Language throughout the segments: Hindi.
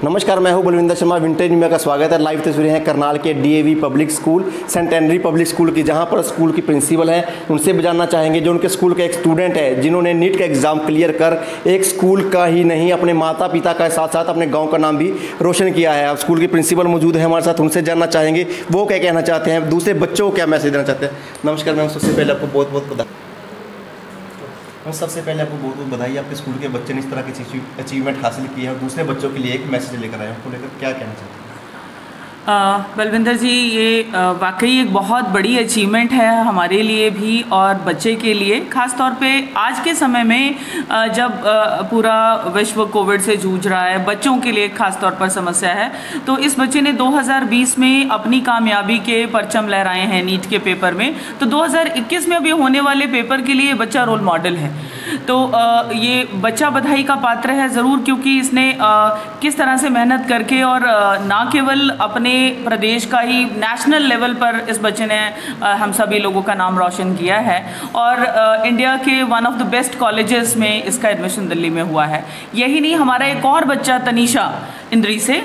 नमस्कार, मैं हूं बलविंदर शर्मा। विंटेज मीडिया का स्वागत है। लाइव तस्वीरें हैं करनाल के DAV public school, centenary public school की, जहां पर स्कूल की प्रिंसिपल है। उनसे भी जानना चाहेंगे जो उनके स्कूल के एक स्टूडेंट है जिन्होंने नीट का एग्ज़ाम क्लियर कर एक स्कूल का ही नहीं अपने माता पिता का साथ साथ अपने गाँव का नाम भी रोशन किया है। अब स्कूल की प्रिंसिपल मौजूद है हमारे साथ, उनसे जानना चाहेंगे वो क्या कहना चाहते हैं, दूसरे बच्चों को क्या मैसेज देना चाहते हैं। नमस्कार मैम, सबसे पहले आपको बहुत बहुत बधाई। सबसे पहले आपको बहुत बहुत बधाई, आपके स्कूल के बच्चे ने इस तरह की अचीवमेंट हासिल की है और दूसरे बच्चों के लिए एक मैसेज लेकर आए हैं। आपको लेकर क्या कहना चाहते हैं? बलविंदर जी, ये वाकई एक बहुत बड़ी अचीवमेंट है हमारे लिए भी और बच्चे के लिए, ख़ास तौर पे आज के समय में जब पूरा विश्व कोविड से जूझ रहा है, बच्चों के लिए ख़ास तौर पर समस्या है। तो इस बच्चे ने 2020 में अपनी कामयाबी के परचम लहराए हैं नीट के पेपर में, तो 2021 में अभी होने वाले पेपर के लिए बच्चा रोल मॉडल है। तो ये बच्चा बधाई का पात्र है ज़रूर, क्योंकि इसने किस तरह से मेहनत करके और ना केवल अपने प्रदेश का ही नेशनल लेवल पर इस बच्चे ने हम सभी लोगों का नाम रोशन किया है और इंडिया के one of the best colleges में इसका एडमिशन दिल्ली में हुआ है। यही नहीं, हमारा एक और बच्चा तनीषा इंद्री से,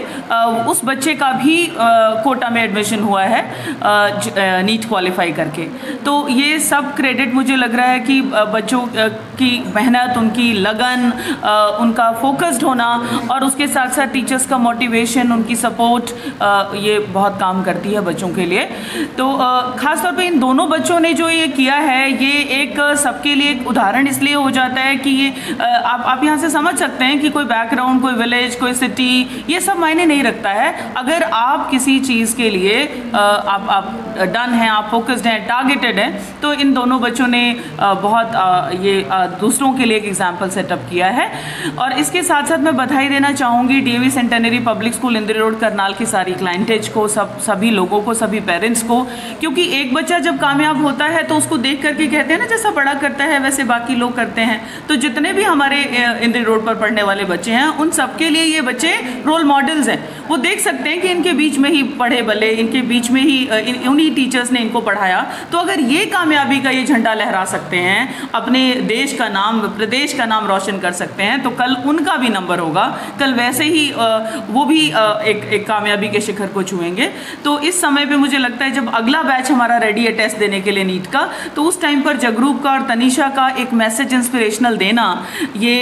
उस बच्चे का भी कोटा में एडमिशन हुआ है नीट क्वालिफाई करके। तो ये सब क्रेडिट मुझे लग रहा है कि बच्चों की मेहनत, उनकी लगन, उनका फोकस्ड होना और उसके साथ साथ टीचर्स का मोटिवेशन, उनकी सपोर्ट, ये बहुत काम करती है बच्चों के लिए। तो ख़ास तौर पे इन दोनों बच्चों ने जो ये किया है, ये एक सबके लिए एक उदाहरण इसलिए हो जाता है कि ये आप यहाँ से समझ सकते हैं कि कोई बैकग्राउंड, कोई विलेज, कोई सिटी, ये सब मायने नहीं रखता है। अगर आप किसी चीज़ के लिए आप डन हैं, आप फोकस्ड हैं, टारगेटेड हैं, तो इन दोनों बच्चों ने बहुत ये दूसरों के लिए एक एग्जाम्पल सेटअप किया है। और इसके साथ साथ मैं बधाई देना चाहूँगी डीएवी सेंटेनरी पब्लिक स्कूल इंद्री रोड करनाल की सारी क्लाइंटेज को, सभी लोगों को, सभी पेरेंट्स को, क्योंकि एक बच्चा जब कामयाब होता है तो उसको देख करके कहते हैं ना, जैसा बड़ा करता है वैसे बाकी लोग करते हैं। तो जितने भी हमारे इंद्री रोड पर पढ़ने वाले बच्चे हैं, उन सबके लिए ये बच्चे रोल मॉडल्स हैं। वो देख सकते हैं कि इनके बीच में ही पढ़े बले, इनके बीच में ही उन्हीं टीचर्स ने इनको पढ़ाया। तो अगर ये कामयाबी का ये झंडा लहरा सकते हैं, अपने देश का नाम, प्रदेश का नाम रोशन कर सकते हैं, तो कल उनका भी नंबर होगा। कल वैसे ही वो भी एक कामयाबी के शिखर को छुएंगे। तो इस समय पे मुझे लगता है जब अगला बैच हमारा रेडी है टेस्ट देने के लिए नीट का, तो उस टाइम पर जगरूप का और तनीषा का एक मैसेज इंस्पिरेशनल देना, ये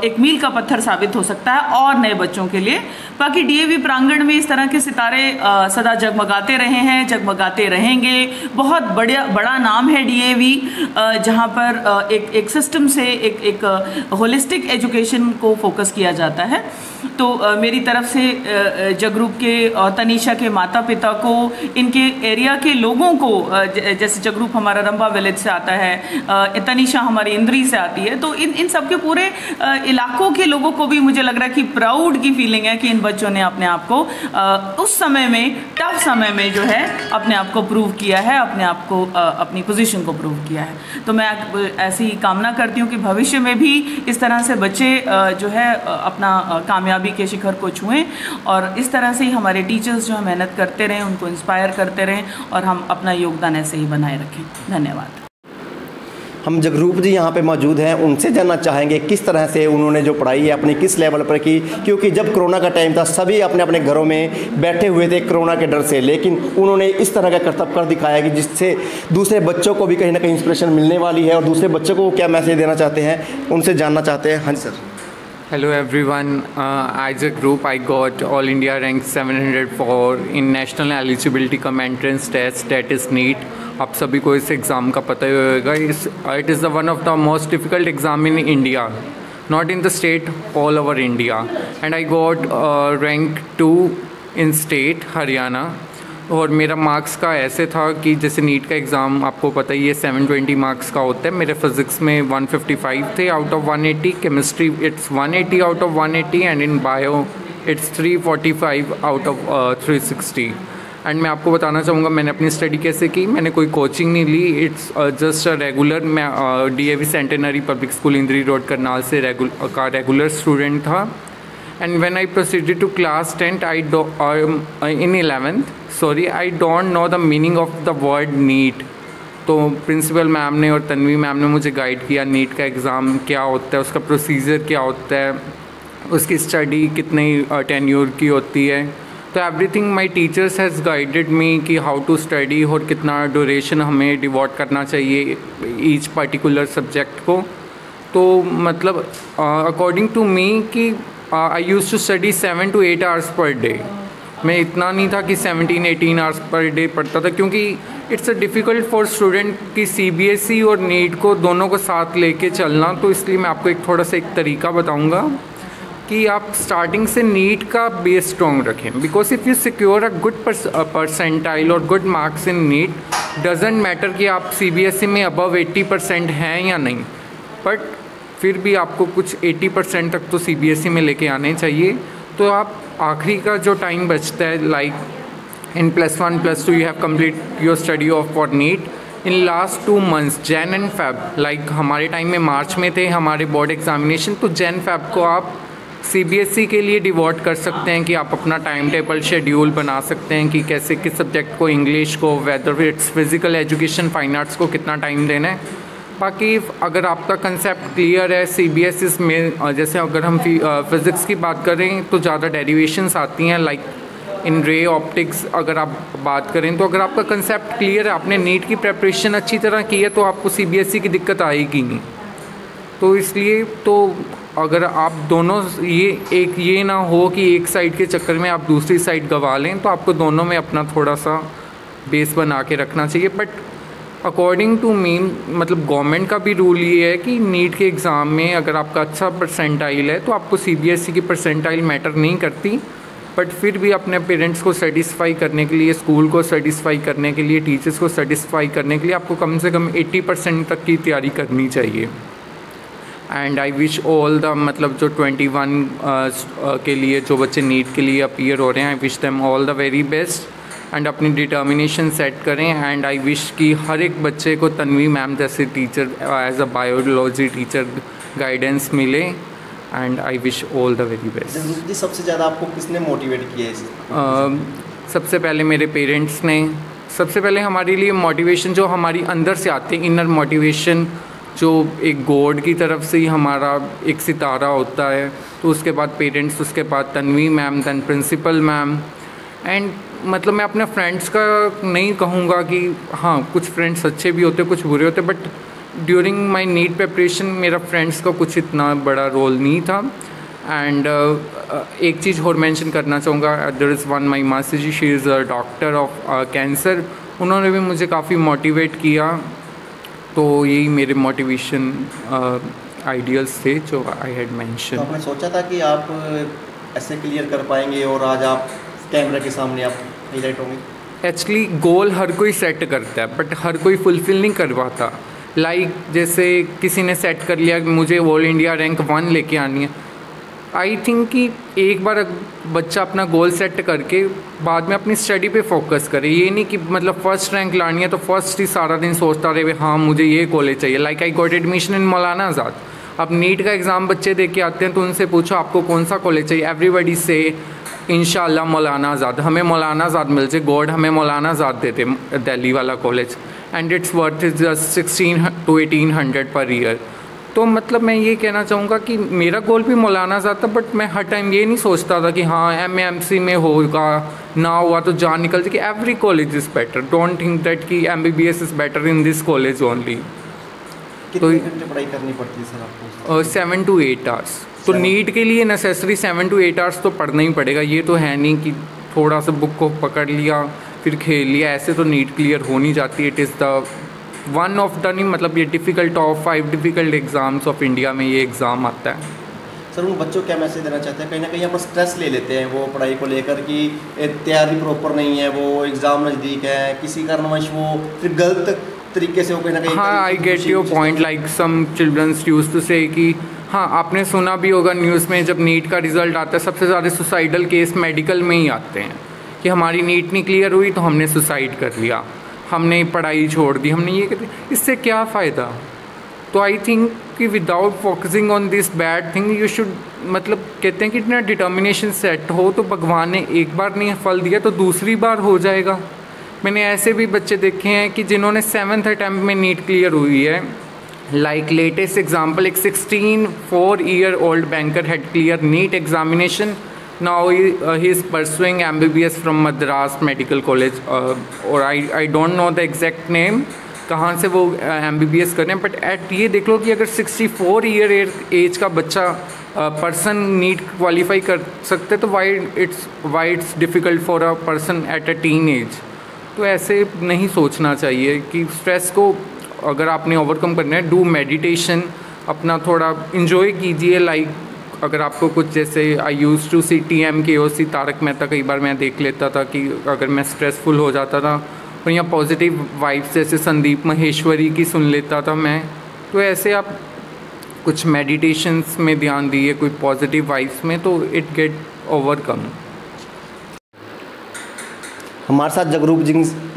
एक मील का पत्थर साबित हो सकता है और नए बच्चों के लिए। बाकी डीएवी प्रांगण में इस तरह के सितारे सदा जगमगाते रहे हैं, जगमगाते रहेंगे। बहुत बड़ा नाम है डीएवी, जहाँ पर एक सिस्टम से एक होलिस्टिक एजुकेशन को फोकस किया जाता है। तो मेरी तरफ से जगरूप के और तनीषा के माता पिता को, इनके एरिया के लोगों को, जैसे जगरूप हमारा रंबा विलेज से आता है, तनीषा हमारी इंद्री से आती है, तो इन सबके पूरे इलाकों के लोगों को भी मुझे लग रहा है कि प्राउड की फीलिंग है कि इन बच्चों ने अपने आप को उस समय में, टफ समय में जो है अपने आप को प्रूव किया है, अपने आप को, अपनी पोजीशन को प्रूव किया है। तो मैं ऐसी कामना करती हूँ कि भविष्य में भी इस तरह से बच्चे जो है अपना कामयाबी के शिखर को छुएं और इस तरह से ही हमारे टीचर्स जो है मेहनत करते रहें, उनको इंस्पायर करते रहें और हम अपना योगदान ऐसे ही बनाए रखें। धन्यवाद। हम जगरूप जी यहाँ पे मौजूद हैं, उनसे जानना चाहेंगे किस तरह से उन्होंने जो पढ़ाई है अपनी किस लेवल पर की, क्योंकि जब कोरोना का टाइम था सभी अपने अपने घरों में बैठे हुए थे कोरोना के डर से, लेकिन उन्होंने इस तरह का करतब कर दिखाया कि जिससे दूसरे बच्चों को भी कहीं ना कहीं इंस्पिरेशन मिलने वाली है। और दूसरे बच्चों को क्या मैसेज देना चाहते हैं, उनसे जानना चाहते हैं। हाँ जी sir. Hello everyone, as a group I got all India rank 704 in national eligibility cum entrance test, that is NEET. आप सभी को इस एग्ज़ाम का पता ही होगा। It is the one of the most difficult exam in India, not in the state, all over India. And I got rank 2 in state Haryana. और मेरा मार्क्स का ऐसे था कि जैसे नीट का एग्ज़ाम आपको पता ही है 720 मार्क्स का होता है। मेरे फिज़िक्स में 155 थे out of 180, chemistry it's 180 out of 180 and in bio it's 345 out of 360। And मैं आपको बताना चाहूँगा मैंने अपनी स्टडी कैसे की। मैंने कोई कोचिंग नहीं ली, इट्स जस्ट अ रेगुलर, मैं डीएवी सेंटेनरी पब्लिक स्कूल इंद्री रोड करनाल से रेगुलर स्टूडेंट था। And when I proceeded to class 10th, in 11th, I don't know the meaning of the word NEET. तो प्रिंसिपल मैम ने और तन्वी मैम ने मुझे गाइड किया नीट का एग्ज़ाम क्या होता है, उसका प्रोसीजर क्या होता है, उसकी स्टडी कितनी टेन्योर की होती है। तो everything my teachers has guided मी कि हाउ टू स्टडी और कितना ड्यूरेशन हमें डिवोट करना चाहिए ईच पर्टिकुलर सब्जेक्ट को। तो मतलब अकॉर्डिंग टू मी कि I use to study 7 to 8 hours per day. मैं इतना नहीं था कि 17-18 आवर्स पर डे पढ़ता था, क्योंकि it's a difficult for student कि CBSE और नीट को दोनों को साथ लेके चलना। तो इसलिए मैं आपको एक थोड़ा सा एक तरीका बताऊंगा कि आप स्टार्टिंग से नीट का बेस स्ट्रॉन्ग रखें, because if you secure a good percentile और good marks in NEET, doesn't matter कि आप CBSE में अबव 80% हैं या नहीं, बट फिर भी आपको कुछ 80% तक तो CBSE में लेके आने चाहिए। तो आप आखिरी का जो टाइम बचता है, like in +1 +2 you have complete your study of for NEET in last 2 months Jan and Feb, like हमारे टाइम में मार्च में थे हमारे बोर्ड एग्जामिनेशन, तो Jan Feb को आप CBSE के लिए डिवोट कर सकते हैं कि आप अपना टाइम टेबल शेड्यूल बना सकते हैं कि कैसे किस सब्जेक्ट को, इंग्लिश को, whether it's physical education, fine arts को कितना टाइम देना है। बाकी अगर आपका कंसेप्ट क्लियर है CBSE में, जैसे अगर हम फिज़िक्स की बात करें तो ज़्यादा डेरिवेशंस आती हैं, लाइक इन रे ऑप्टिक्स अगर आप बात करें, तो अगर आपका कंसेप्ट क्लियर है, आपने नीट की प्रिपरेशन अच्छी तरह की है, तो आपको CBSE की दिक्कत आएगी नहीं। तो इसलिए तो अगर आप दोनों ये ना हो कि एक साइड के चक्कर में आप दूसरी साइड गंवा लें, तो आपको दोनों में अपना थोड़ा सा बेस बना के रखना चाहिए। बट अकॉर्डिंग टू मी, मतलब गवर्नमेंट का भी रूल ये है कि नीट के एग्ज़ाम में अगर आपका अच्छा परसेंटाइल है तो आपको CBSE की परसेंटाइल मैटर नहीं करती, बट फिर भी अपने पेरेंट्स को सेटिस्फाई करने के लिए, स्कूल को सेटिस्फाई करने के लिए, टीचर्स को सेटिस्फाई करने के लिए आपको कम से कम 80% तक की तैयारी करनी चाहिए। And I wish all the, मतलब जो 21 के लिए जो बच्चे नीट के लिए अपीयर हो रहे हैं, I wish them all the very best and अपनी डिटर्मिनेशन सेट करें। एंड आई विश कि हर एक बच्चे को तन्वी मैम जैसे teacher, as a biology teacher guidance मिले, and I wish all the very best. जी, सबसे ज़्यादा आपको किसने मोटिवेट किया है? सबसे पहले मेरे पेरेंट्स ने। सबसे पहले हमारे लिए मोटिवेशन जो हमारी अंदर से आती है, इनर मोटिवेशन, जो एक गॉड की तरफ से ही हमारा एक सितारा होता है, तो उसके बाद पेरेंट्स, उसके बाद Tanvi ma'am, then principal ma'am. And मतलब मैं अपने फ्रेंड्स का नहीं कहूँगा कि हाँ, कुछ फ्रेंड्स अच्छे भी होते, कुछ बुरे होते, but during my NEET preparation मेरा फ्रेंड्स का कुछ इतना बड़ा रोल नहीं था। एंड एक चीज़ और मेंशन करना चाहूँगा, देयर इज़ वन माय मासी जी, she is a doctor of cancer, उन्होंने भी मुझे काफ़ी मोटिवेट किया। तो यही मेरे मोटिवेशन आइडियल्स थे जो आई हैड मेंशन। तो आपने सोचा था कि आप ऐसे क्लियर कर पाएंगे और आज आप कैमरा के सामने आप हाईलाइट होंगे? एक्चुअली गोल हर कोई सेट करता है, बट हर कोई फुलफ़िल नहीं कर पाता। लाइक जैसे किसी ने सेट कर लिया कि मुझे ऑल इंडिया रैंक 1 लेके आनी है। आई थिंक कि एक बार बच्चा अपना गोल सेट करके बाद में अपनी स्टडी पे फोकस करे। ये नहीं कि मतलब फर्स्ट रैंक लानी है तो फर्स्ट ही सारा दिन सोचता रहे हाँ मुझे ये कॉलेज चाहिए। Like I got admission in मौलाना आज़ाद। अब नीट का एग्ज़ाम बच्चे दे के आते हैं तो उनसे पूछो आपको कौन सा कॉलेज चाहिए, एवरीबडी से इंशाल्लाह मौलाना आज़ाद, हमें मौलाना आज़ाद मिल जाए, गॉड हमें मौलाना आज़ाद देते दिल्ली वाला college, and it's worth is just 1600 to 1800 per year. तो मतलब मैं ये कहना चाहूँगा कि मेरा गोल भी मौलाना आज़ाद था, बट मैं हर टाइम ये नहीं सोचता था कि हाँ MAMC में होगा, ना हुआ तो जान निकल जाए कि every college is better, don't think that कि MBBS is better in this college only. तो घंटे पढ़ाई करनी पड़ती है सर आपको? 7 to 8 आवर्स। तो नीट के लिए नेसेसरी 7 to 8 आवर्स तो पढ़ना ही पड़ेगा। ये तो है नहीं कि थोड़ा सा बुक को पकड़ लिया फिर खेल लिया, ऐसे तो नीट क्लियर हो नहीं जाती। It is the one of the, नहीं मतलब ये difficult top 5 difficult exams of India में ये एग्ज़ाम आता है। सर उन बच्चों को क्या मैसेज देना चाहते हैं? कहीं ना कहीं यहाँ पर स्ट्रेस ले लेते हैं वो पढ़ाई को लेकर कि तैयारी प्रॉपर नहीं है, वो एग्ज़ाम नज़दीक है, किसी कारणवश वो फिर गलत तरीके से वो कहीं ना कहीं। हाँ, I get your point. Like some childrens used to say कि हाँ, आपने सुना भी होगा न्यूज़ में जब नीट का रिज़ल्ट आता है सबसे ज़्यादा सुसाइडल केस मेडिकल में ही आते हैं कि हमारी नीट नहीं क्लियर हुई तो हमने सुसाइड कर लिया, हमने पढ़ाई छोड़ दी, हमने ये कर दिया। इससे क्या फ़ायदा? तो आई थिंक कि without focusing on this bad thing you should, मतलब कहते हैं कि इतना डिटर्मिनेशन सेट हो तो भगवान ने एक बार नहीं फल दिया तो दूसरी बार हो जाएगा। मैंने ऐसे भी बच्चे देखे हैं कि जिन्होंने 7th अटैम्प्ट में नीट क्लियर हुई है, Like latest example, a 16-4-year-old banker had cleared NEET examination. Now he is pursuing MBBS from Madras Medical College, और I don't know the exact name कहाँ से वो MBBS कर रहे हैं, बट एट ये देख लो कि अगर 64 ईयर एज का बच्चा पर्सन नीट क्वालिफाई कर सकते तो why it's difficult for a person at a teen age. तो ऐसे नहीं सोचना चाहिए कि स्ट्रेस को अगर आपने ओवरकम करना है, डू मेडिटेशन, अपना थोड़ा इन्जॉय कीजिए। लाइक अगर आपको कुछ, जैसे I use to see TMKOC Tarak Mehta, कई बार मैं देख लेता था कि अगर मैं स्ट्रेसफुल हो जाता था तो यहाँ पॉजिटिव वाइब्स जैसे संदीप महेश्वरी की सुन लेता था मैं। तो ऐसे आप कुछ मेडिटेशंस में ध्यान दिए, कोई पॉजिटिव वाइब्स में, तो इट गेट ओवरकम। हमारे साथ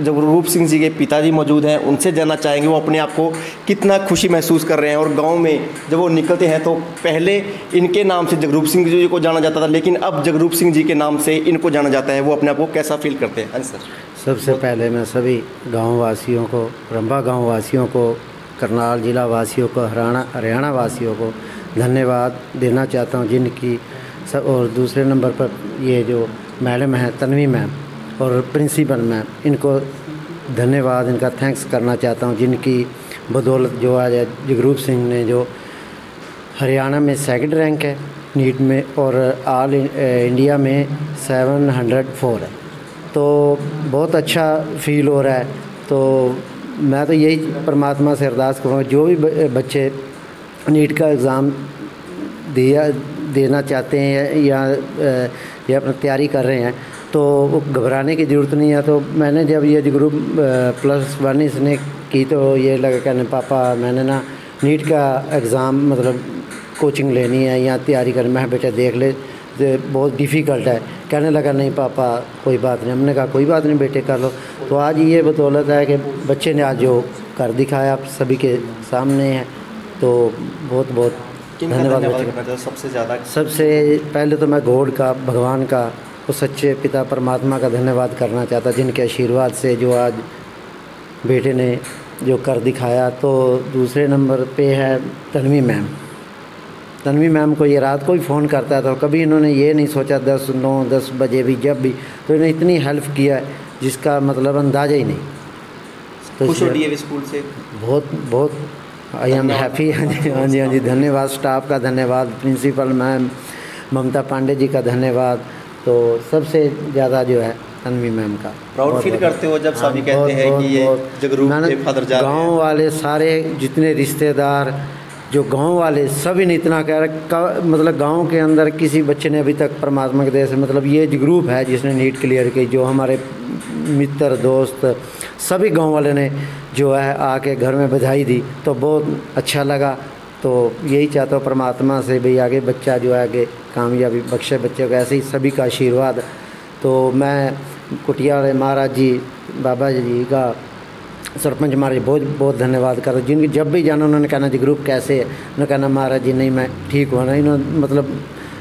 जगरूप सिंह जी के पिताजी मौजूद हैं, उनसे जानना चाहेंगे वो अपने आप को कितना खुशी महसूस कर रहे हैं। और गांव में जब वो निकलते हैं तो पहले इनके नाम से जगरूप सिंह जी को जाना जाता था, लेकिन अब जगरूप सिंह जी के नाम से इनको जाना जाता है। वो अपने आप को कैसा फील करते हैं? सर, सबसे पहले मैं सभी गाँव वासियों को, रंबा गाँव वासियों को, करनाल ज़िला वासियों को, हरियाणा वासियों को धन्यवाद देना चाहता हूँ, जिनकी सब। और दूसरे नंबर पर ये जो मैडम हैं तन्वी मैम और प्रिंसिपल मैम, इनको धन्यवाद, इनका थैंक्स करना चाहता हूँ, जिनकी बदौलत जो आज जगरूप सिंह ने जो हरियाणा में सेकंड रैंक है नीट में और ऑल इंडिया में 704 है। तो बहुत अच्छा फील हो रहा है। तो मैं तो यही परमात्मा से अरदास करूँगा, जो भी बच्चे नीट का एग्ज़ाम देना चाहते हैं या अपनी तैयारी कर रहे हैं, तो वो घबराने की ज़रूरत नहीं है। तो मैंने जब ये ग्रुप +1 इसने की तो ये लगा कहने पापा मैंने ना नीट का एग्ज़ाम मतलब कोचिंग लेनी है या तैयारी करनी। मैं बेटा देख ले, बहुत डिफ़िकल्ट है। कहने लगा नहीं पापा कोई बात नहीं। हमने कहा कोई बात नहीं बेटे कर लो। तो आज ये बदौलत है कि बच्चे ने आज जो कर दिखाया आप सभी के सामने है, तो बहुत बहुत धन्यवाद। सबसे पहले तो मैं गॉड का, भगवान का, उस सच्चे पिता परमात्मा का धन्यवाद करना चाहता, जिनके आशीर्वाद से जो आज बेटे ने जो कर दिखाया। तो दूसरे नंबर पे है तन्वी मैम। तन्वी मैम को ये रात को भी फ़ोन करता था, कभी इन्होंने ये नहीं सोचा 10 बजे भी जब भी, तो इन्होंने इतनी हेल्प किया है जिसका मतलब अंदाज़ा ही नहीं। तो खुश हो DAV स्कूल से? बहुत आई एम हैप्पी। हाँ जी धन्यवाद स्टाफ का, धन्यवाद प्रिंसिपल मैम ममता पांडे जी का धन्यवाद। तो सबसे ज़्यादा जो है तन्वी मैम का। प्राउड फील करते हो जब सभी कहते हैं कि ये जगरूप के फादर जा रहे हैं? गाँव वाले सारे जितने रिश्तेदार, जो गांव वाले सभी ने इतना कह रहा, मतलब गांव के अंदर किसी बच्चे ने अभी तक परमात्मा के दया से, मतलब ये ग्रुप है जिसने नीट क्लियर की, जो हमारे मित्र दोस्त सभी गांव वाले ने जो है आके घर में बधाई दी, तो बहुत अच्छा लगा। तो यही चाहता हूँ परमात्मा से भाई आगे बच्चा जो है आगे कामयाबी बख्शे बच्चे को, ऐसे ही सभी का आशीर्वाद। तो मैं कुटिया वाले महाराज जी, बाबा जी का, सरपंच महाराज बहुत बहुत धन्यवाद करता, जिनकी जब भी जाना उन्होंने कहना जी ग्रुप कैसे है, उन्होंने कहना महाराज जी नहीं मैं ठीक हुआ ना। इन्होंने मतलब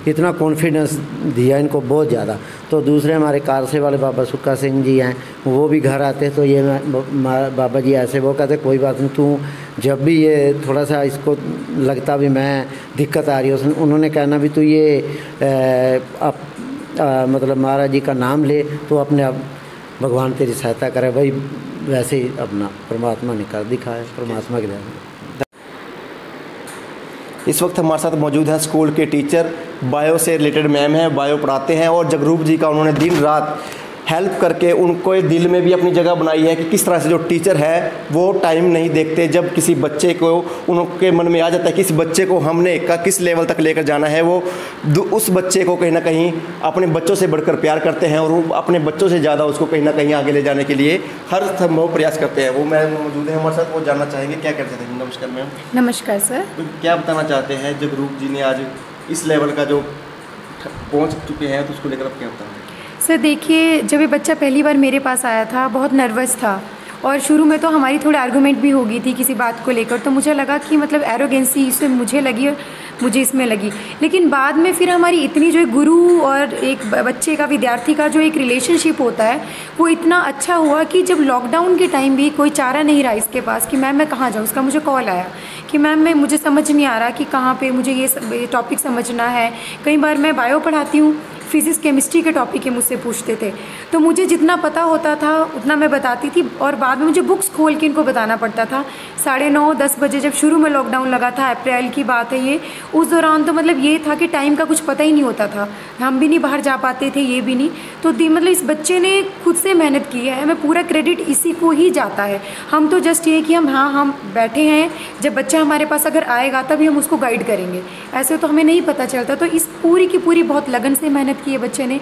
इतना कॉन्फिडेंस दिया इनको बहुत ज़्यादा। तो दूसरे हमारे कारसे वाले बाबा सुक्का सिंह जी हैं, वो भी घर आते तो ये बाबा जी ऐसे, वो कहते कोई बात नहीं, तू जब भी ये थोड़ा सा इसको लगता भी मैं दिक्कत आ रही है, उन्होंने कहना भी तू ये मतलब महाराज जी का नाम ले तो अपने आप भगवान तेरी सहायता करे। भाई वैसे ही अपना परमात्मा ने कर दिखाया, परमात्मा के दया। इस वक्त हमारे साथ मौजूद हैं स्कूल के टीचर, बायो से रिलेटेड मैम हैं, बायो पढ़ाते हैं, और जगरूप जी का उन्होंने दिन रात हेल्प करके उनको दिल में भी अपनी जगह बनाई है कि किस तरह से जो टीचर है वो टाइम नहीं देखते। जब किसी बच्चे को उनके मन में आ जाता है कि इस बच्चे को हमने किस लेवल तक लेकर जाना है, वो उस बच्चे को कहीं ना कहीं अपने बच्चों से बढ़कर प्यार करते हैं और वो अपने बच्चों से ज़्यादा उसको कहीं ना कहीं आगे ले जाने के लिए हर संभव प्रयास करते हैं। वो मैम मौजूद है हमारे साथ, वो जानना चाहेंगे क्या करते थे। नमस्कार मैम। नमस्कार सर। तो क्या बताना चाहते हैं जगरूप जी ने आज इस लेवल का जो पहुँच चुके हैं, तो उसको लेकर आप क्या बताएंगे? सर देखिए, जब ये बच्चा पहली बार मेरे पास आया था बहुत नर्वस था, और शुरू में तो हमारी थोड़ी आर्गुमेंट भी हो गई थी किसी बात को लेकर। तो मुझे लगा कि मतलब एरोगेंसी इसमें मुझे लगी और मुझे इसमें लगी, लेकिन बाद में फिर हमारी इतनी जो गुरु और एक बच्चे का, विद्यार्थी का जो एक रिलेशनशिप होता है वो इतना अच्छा हुआ कि जब लॉकडाउन के टाइम भी कोई चारा नहीं रहा इसके पास कि मैम मैं कहाँ जाऊँ, उसका मुझे कॉल आया कि मैम मैं मुझे समझ नहीं आ रहा कि कहाँ पे मुझे ये टॉपिक समझना है। कई बार मैं बायो पढ़ाती हूँ, फिज़िक्स केमिस्ट्री के टॉपिक ये मुझसे पूछते थे, तो मुझे जितना पता होता था उतना मैं बताती थी और बाद में मुझे बुक्स खोल के इनको बताना पड़ता था। 9:30-10 बजे जब शुरू में लॉकडाउन लगा था, अप्रैल की बात है ये, उस दौरान तो मतलब ये था कि टाइम का कुछ पता ही नहीं होता था, हम भी नहीं बाहर जा पाते थे, ये भी नहीं। तो मतलब इस बच्चे ने खुद से मेहनत की है, हमें पूरा क्रेडिट इसी को ही जाता है। हम तो जस्ट ये कि हम बैठे हैं, जब बच्चा हमारे पास अगर आएगा तभी हम उसको गाइड करेंगे, ऐसे तो हमें नहीं पता चलता। तो इस पूरी की पूरी बहुत लगन से मेहनत की है बच्चे ने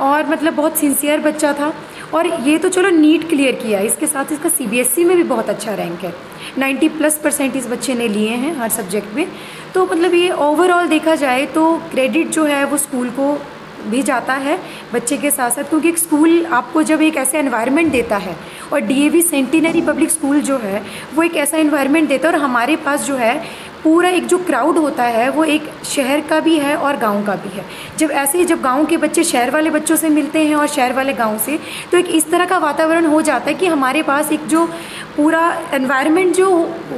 और मतलब बहुत सिंसियर बच्चा था। और ये तो चलो नीट क्लियर किया, इसके साथ इसका CBSE में भी बहुत अच्छा रैंक है, 90+% इस बच्चे ने लिए हैं हर सब्जेक्ट में। तो मतलब ये ओवरऑल देखा जाए तो क्रेडिट जो है वो स्कूल को भी जाता है बच्चे के साथ साथ, क्योंकि एक स्कूल आपको जब एक ऐसा एनवायरनमेंट देता है, और DAV सेंटिनरी पब्लिक स्कूल जो है वो एक ऐसा एनवायरनमेंट देता है। और हमारे पास जो है पूरा एक जो क्राउड होता है वो एक शहर का भी है और गांव का भी है। जब गांव के बच्चे शहर वाले बच्चों से मिलते हैं और शहर वाले गांव से, तो एक इस तरह का वातावरण हो जाता है कि हमारे पास एक जो पूरा एनवायरनमेंट जो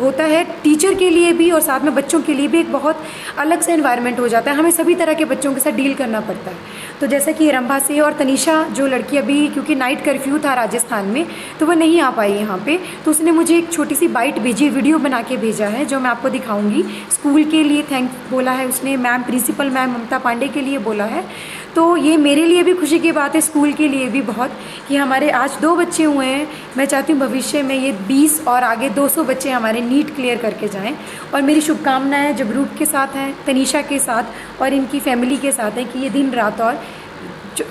होता है टीचर के लिए भी और साथ में बच्चों के लिए भी एक बहुत अलग सा एनवायरनमेंट हो जाता है। हमें सभी तरह के बच्चों के साथ डील करना पड़ता है। तो जैसे कि रंभा से और तनीषा जो लड़की अभी, क्योंकि नाइट कर्फ्यू था राजस्थान में तो वो नहीं आ पाई यहाँ पे, तो उसने मुझे एक छोटी सी बाइट भेजी, वीडियो बना के भेजा है जो मैं आपको दिखाऊंगी। स्कूल के लिए थैंक बोला है उसने, मैम प्रिंसिपल मैम ममता पांडे के लिए बोला है। तो ये मेरे लिए भी खुशी की बात है, स्कूल के लिए भी बहुत, कि हमारे आज 2 बच्चे हुए हैं। मैं चाहती हूँ भविष्य में ये 20 और आगे 200 बच्चे हमारे नीट क्लियर करके जाएं। और मेरी शुभकामनाएं जगरूप के साथ हैं, तनीषा के साथ और इनकी फैमिली के साथ है कि ये दिन रात और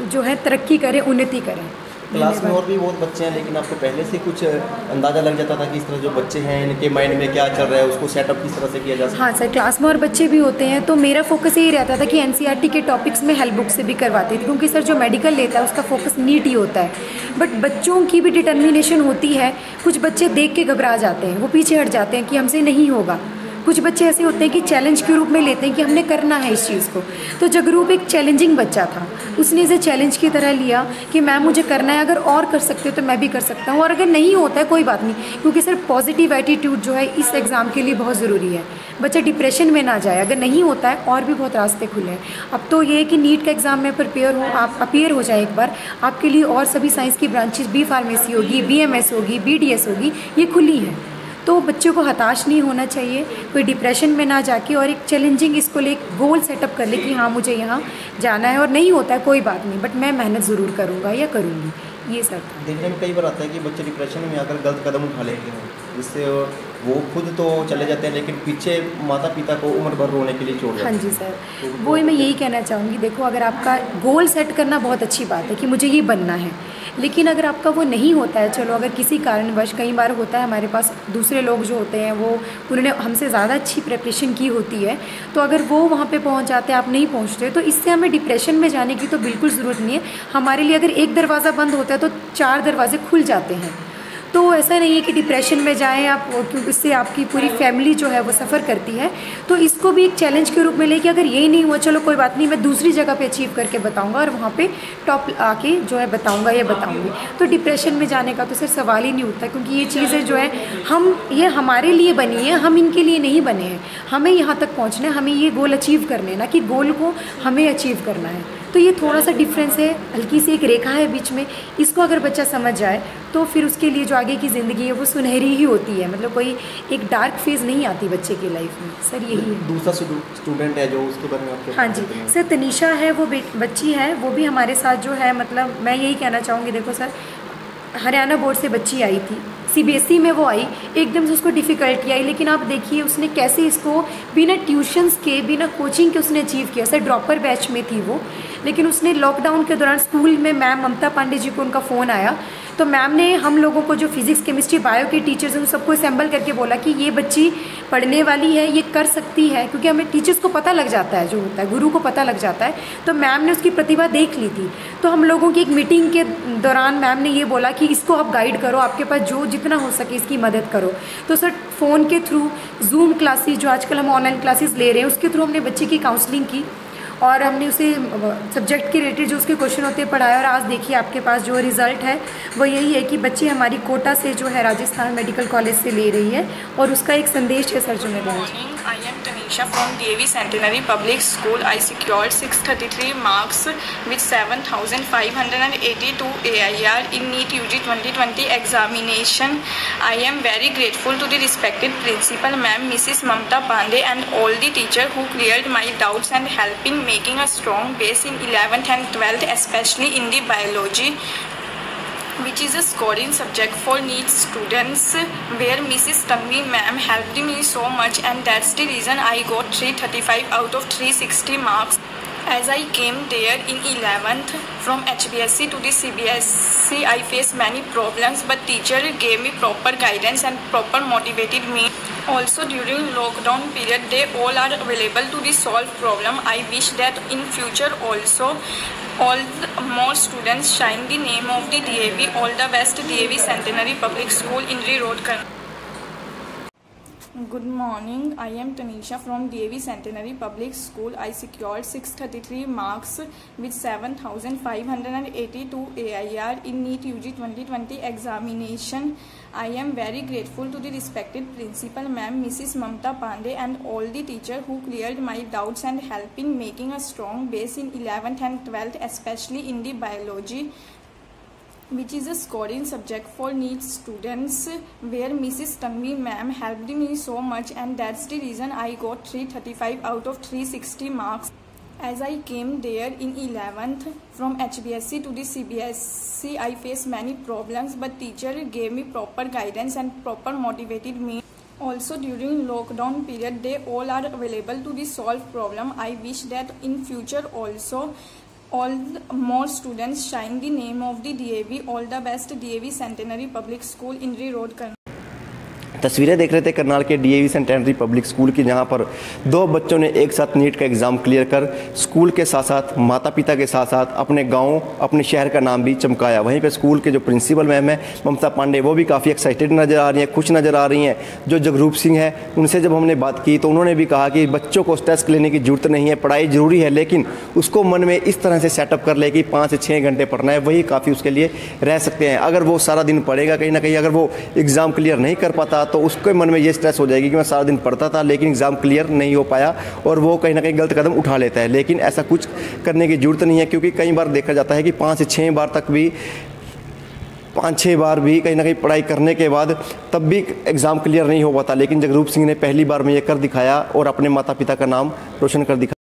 जो है तरक्की करें, उन्नति करें। क्लास में और भी बहुत बच्चे हैं, लेकिन आपको पहले से कुछ अंदाज़ा लग जाता था कि इस तरह जो बच्चे हैं इनके माइंड में क्या चल रहा है, उसको सेटअप किस तरह से किया जा सकता है? हाँ सर, क्लास में और बच्चे भी होते हैं तो मेरा फोकस यही रहता था कि NCERT के टॉपिक्स में हेल्प बुक से भी करवाती थी, क्योंकि सर जो मेडिकल लेता है उसका फोकस नीट ही होता है। बट बच्चों की भी डिटर्मिनेशन होती है, कुछ बच्चे देख के घबरा जाते हैं, वो पीछे हट जाते हैं कि हमसे नहीं होगा। कुछ बच्चे ऐसे होते हैं कि चैलेंज के रूप में लेते हैं कि हमने करना है इस चीज़ को। तो जगरूप एक चैलेंजिंग बच्चा था, उसने इसे चैलेंज की तरह लिया कि मैम मुझे करना है, अगर और कर सकते हो तो मैं भी कर सकता हूँ, और अगर नहीं होता है कोई बात नहीं, क्योंकि सर पॉजिटिव एटीट्यूड जो है इस एग्ज़ाम के लिए बहुत ज़रूरी है। बच्चा डिप्रेशन में ना जाए, अगर नहीं होता है और भी बहुत रास्ते खुले हैं। अब तो ये है कि नीट के एग्ज़ाम में प्रिपेयर हो, आप अपीयर हो जाए एक बार, आपके लिए और सभी साइंस की ब्रांचेस, B फार्मेसी होगी, BMS होगी, BDS होगी, ये खुली हैं। तो बच्चों को हताश नहीं होना चाहिए, कोई डिप्रेशन में ना जाके, और एक चैलेंजिंग इसको ले गोल सेटअप कर ले कि हाँ मुझे यहाँ जाना है, और नहीं होता है कोई बात नहीं, बट मैं मेहनत ज़रूर करूँगा या करूँगी। ये सब देखने में कई बार आता है कि बच्चे डिप्रेशन में आकर गलत कदम उठा लेते हैं, जिससे वो खुद तो चले जाते हैं लेकिन पीछे माता पिता को उम्र भर रोने के लिए छोड़ जाते हैं। हाँ जी सर, वो मैं यही कहना चाहूँगी। देखो, अगर आपका गोल सेट करना बहुत अच्छी बात है कि मुझे ये बनना है, लेकिन अगर आपका वो नहीं होता है, चलो अगर किसी कारणवश, कई बार होता है हमारे पास दूसरे लोग जो होते हैं वो उन्होंने हमसे ज़्यादा अच्छी प्रिपरेशन की होती है, तो अगर वो वहाँ पे पहुँच जाते हैं, आप नहीं पहुँचते, तो इससे हमें डिप्रेशन में जाने की तो बिल्कुल ज़रूरत नहीं है। हमारे लिए अगर एक दरवाज़ा बंद होता है तो 4 दरवाजे खुल जाते हैं। तो ऐसा नहीं है कि डिप्रेशन में जाएं आप, क्योंकि इससे आपकी पूरी फैमिली जो है वो सफ़र करती है। तो इसको भी एक चैलेंज के रूप में लेके, अगर ये नहीं हुआ चलो कोई बात नहीं, मैं दूसरी जगह पे अचीव करके बताऊंगा और वहाँ पे टॉप आके जो है बताऊंगा या बताऊंगी। तो डिप्रेशन में जाने का तो सिर्फ सवाल ही नहीं उठता, क्योंकि ये चीज़ें जो है ये हमारे लिए बनी है, हम इनके लिए नहीं बने हैं। हमें यहाँ तक पहुँचना है, हमें ये गोल अचीव करने, ना कि गोल को हमें अचीव करना है। तो ये थोड़ा सा डिफरेंस है, हल्की सी एक रेखा है बीच में। इसको अगर बच्चा समझ जाए तो फिर उसके लिए जो आगे की ज़िंदगी है वो सुनहरी ही होती है, मतलब कोई एक डार्क फेज़ नहीं आती बच्चे की लाइफ में। सर यही है। दूसरा स्टूडेंट है जो, उसके बारे में आपके? हाँ जी सर, तनीषा है, वो बच्ची है, वो भी हमारे साथ जो है, मतलब मैं यही कहना चाहूँगी। देखो सर, हरियाणा बोर्ड से बच्ची आई थी, CBSE में वो आई, एकदम से उसको डिफ़िकल्टी आई, लेकिन आप देखिए उसने कैसे इसको बिना ट्यूशन्स के, बिना कोचिंग के उसने अचीव किया। सर ड्रॉपर बैच में थी वो, लेकिन उसने लॉकडाउन के दौरान स्कूल में मैम ममता पांडे जी को उनका फ़ोन आया, तो मैम ने हम लोगों को जो फिज़िक्स केमिस्ट्री बायो के टीचर्स हैं उन सबको असेंबल करके बोला कि ये बच्ची पढ़ने वाली है, ये कर सकती है, क्योंकि हमें टीचर्स को पता लग जाता है, जो होता है गुरु को पता लग जाता है। तो मैम ने उसकी प्रतिभा देख ली थी। तो हम लोगों की एक मीटिंग के दौरान मैम ने ये बोला कि इसको आप गाइड करो, आपके पास जो जितना हो सके इसकी मदद करो। तो सर फ़ोन के थ्रू, जूम क्लासेस जो आजकल हम ऑनलाइन क्लासेस ले रहे हैं, उसके थ्रू हमने बच्चे की काउंसलिंग की और हमने उसे सब्जेक्ट के रिलेटेड जो उसके क्वेश्चन होते हैं पढ़ाया, और आज देखिए आपके पास जो रिज़ल्ट है वो यही है कि बच्चे हमारी कोटा से जो है राजस्थान मेडिकल कॉलेज से ले रही है, और उसका एक संदेश है सर जो मैं देना चाहूँगी। I am Tanisha from DAV Centenary Public School. I secured 633 marks with 7,582 AIR in NEET UG 2020 examination. I am very grateful to the respected principal ma'am, Mrs. Mamta Pandey, and all the teacher who cleared my doubts and helping making a strong base in 11th and 12th, especially in the biology, which is a scoring subject for NEET students, where Mrs. Tanvi ma'am helped me so much, and that's the reason I got 335 out of 360 marks. As I came there in 11th, from HBSC to the CBSC, I faced many problems, but teacher gave me proper guidance and proper motivated me. Also during lockdown period, they all are available to the solve problem. I wish that in future also all more students shine the name of the DAV. All the best, DAV Centenary Public School, Indri Road, Karnal. Good morning. I am Tanisha from DAV Centenary Public School. I secured 633 marks with 7,582 AIR in NEET UG 2020 examination. I am very grateful to the respected principal ma'am, Mrs. Mamta Pandey, and all the teacher who cleared my doubts and helping making a strong base in 11th and 12th, especially in the biology, which is a scoring subject for NEET students, where Mrs. Tanvi ma'am helped me so much, and that's the reason I got 335 out of 360 marks. As I came there in 11th, from HBSC to the CBSC, I faced many problems, but teacher gave me proper guidance and proper motivated me. Also during lockdown period, they all are available to the solve problem. I wish that in future also all more students shine the name of the DAV. All the best, DAV Centenary Public School, Indri Road, Karnal. तस्वीरें देख रहे थे करनाल के DAV सेंटेनरी पब्लिक स्कूल की, जहां पर दो बच्चों ने एक साथ नीट का एग्ज़ाम क्लियर कर स्कूल के साथ साथ माता पिता के साथ साथ अपने गांव अपने शहर का नाम भी चमकाया। वहीं पे स्कूल के जो प्रिंसिपल मैम है ममता पांडे, वो भी काफ़ी एक्साइटेड नज़र आ रही हैं, खुश नज़र आ रही हैं। जो जगरूप सिंह है उनसे जब हमने बात की तो उन्होंने भी कहा कि बच्चों को स्ट्रेस लेने की ज़रूरत नहीं है, पढ़ाई ज़रूरी है, लेकिन उसको मन में इस तरह से सेटअप कर ले कि 5 से 6 घंटे पढ़ना है, वही काफ़ी उसके लिए रह सकते हैं। अगर वो सारा दिन पढ़ेगा, कहीं ना कहीं अगर वो एग्ज़ाम क्लियर नहीं कर पाता तो उसके मन में ये स्ट्रेस हो जाएगी कि मैं सारा दिन पढ़ता था लेकिन एग्ज़ाम क्लियर नहीं हो पाया, और वो कहीं ना कहीं गलत कदम उठा लेता है। लेकिन ऐसा कुछ करने की ज़रूरत नहीं है, क्योंकि कई बार देखा जाता है कि 5 से 6 बार तक भी 5-6 बार भी कहीं ना कहीं पढ़ाई करने के बाद तब भी एग्ज़ाम क्लियर नहीं हो पाता। लेकिन जगरूप सिंह ने पहली बार में ये कर दिखाया और अपने माता पिता का नाम रोशन कर दिखाया।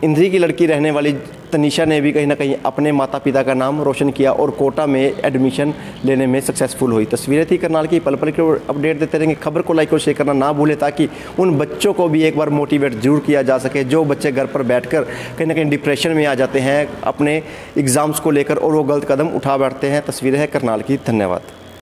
इंद्री की लड़की रहने वाली तनीषा ने भी कहीं ना कहीं अपने माता पिता का नाम रोशन किया और कोटा में एडमिशन लेने में सक्सेसफुल हुई। तस्वीरें थी करनाल की, पल पल के अपडेट देते रहेंगे। खबर को लाइक और शेयर करना ना भूलें ताकि उन बच्चों को भी एक बार मोटिवेट जरूर किया जा सके, जो बच्चे घर पर बैठकर कहीं ना कहीं डिप्रेशन में आ जाते हैं अपने एग्ज़ाम्स को लेकर और वो गलत कदम उठा बैठते हैं। तस्वीरें हैं करनाल की। धन्यवाद।